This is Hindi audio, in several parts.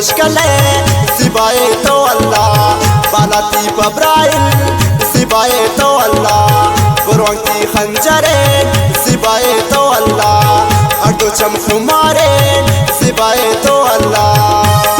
नोश कले सिवाए तो अल्लाह बालाती पब्राइल सिवाए तो अल्लाह बुरवंकी खंजरे सिवाए तो अल्लाह अर्दो चमखुमारे सिवाए तो अल्लाह।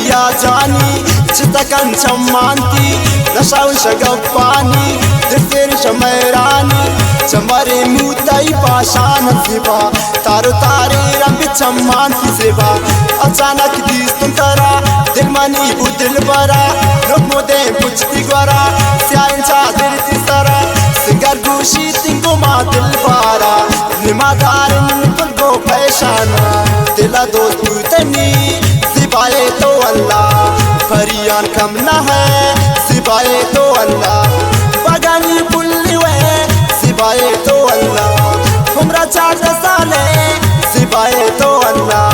या जानी चितकन चमांती नशाउन शगपानी दिफिर शमैरानी चमरे मुताई पाशान सिवा तारो तारे रंग चमांती सिवा अचानक दीस तुम तरा दिल मनी बुदिल बरा लोग मोदे बुझती ग्वरा स्याइन चादर तिसरा सिंगर गुशी तिंगो मा दिल बारा निमादार निपल गो पैशाना दिला दोस्त तनी सिवाए तो अल्लाह फरियान कम न है सिवाए तो अल्लाह बगानी पुल्ली वे सिवाए तो अल्लाह हमरा चाट साले सिवाए तो अल्लाह।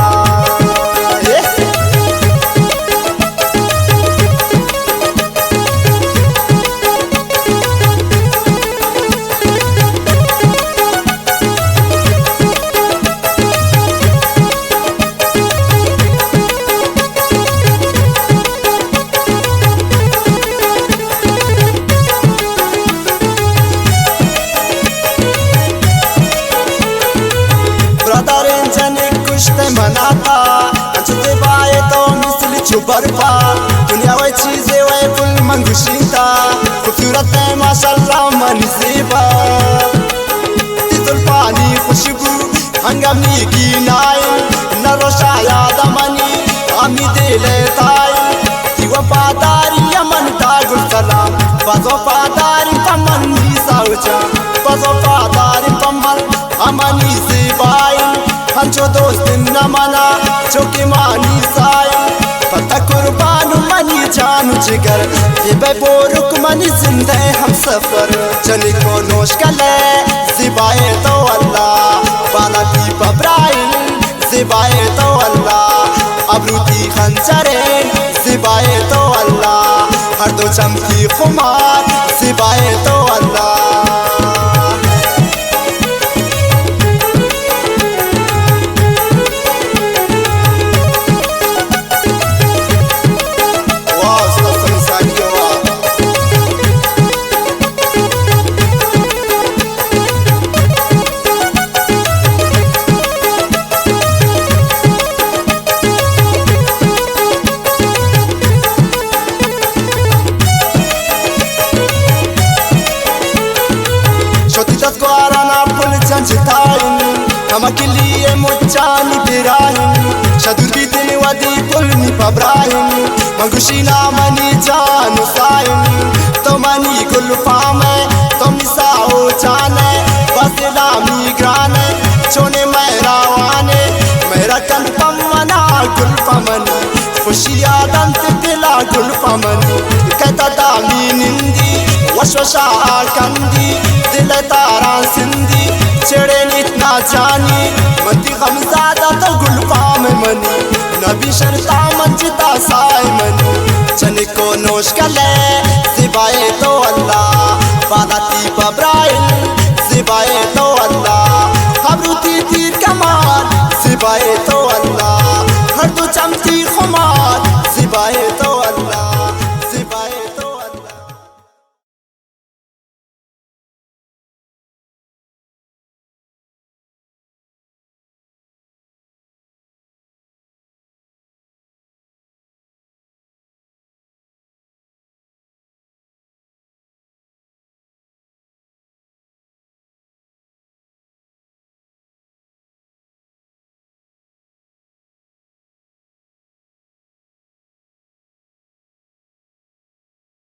मनाता अच्छे बाए तो मिसल छुपरपा दुनिया वो चीज़ें वो फुल मंगुशीता खूबसूरत है माशाल्लाह मनसीबा तितुल पानी खुशबू हंगामी की नाई नरोशा याद मनी आमी दिले ताई वफादारी यमन दागुल सलाम वफादारी पमन साउचा वफादारी पमल अमनी से बाई हंचो दोस्त न मना चौकी मानी साई पता कुर्बान मनी जान जिगर ये बेबोरुक मनी जिंदे हम सफर चले को नोश कले सिवाए तो अल्लाह बालाती पब्राइल सिवाए तो अल्लाह अबरूती खंजरे सिवाए तो अल्लाह हर दो चमकी खुमार सिवाए तो अल्लाह। हमारे मुचानी बिराहिन शदुदी दिल वदी पुलनी पब्राहिन मंगुशी नामनी जान साइन तो मनी गुलफा में तो मिसाओ जाने बस लामी ग्राने चोने मेरा वाने मेरा कल्पम मना गुलफा मनी खुशिया दंत दिला गुलफा मनी कहता दामी निंदी वशवशा कंदी दिल तारा सिंधी चढ़े इतना जानी मती गमज़ादा तो गुलफा में मनी नबी शरता मंजिता साए मनी चने को नोश कले सिवाए तो अल्लाह बालाती पब्राइल सिवाए तो अल्लाह खबरूती तीर कमाल सिवाए तो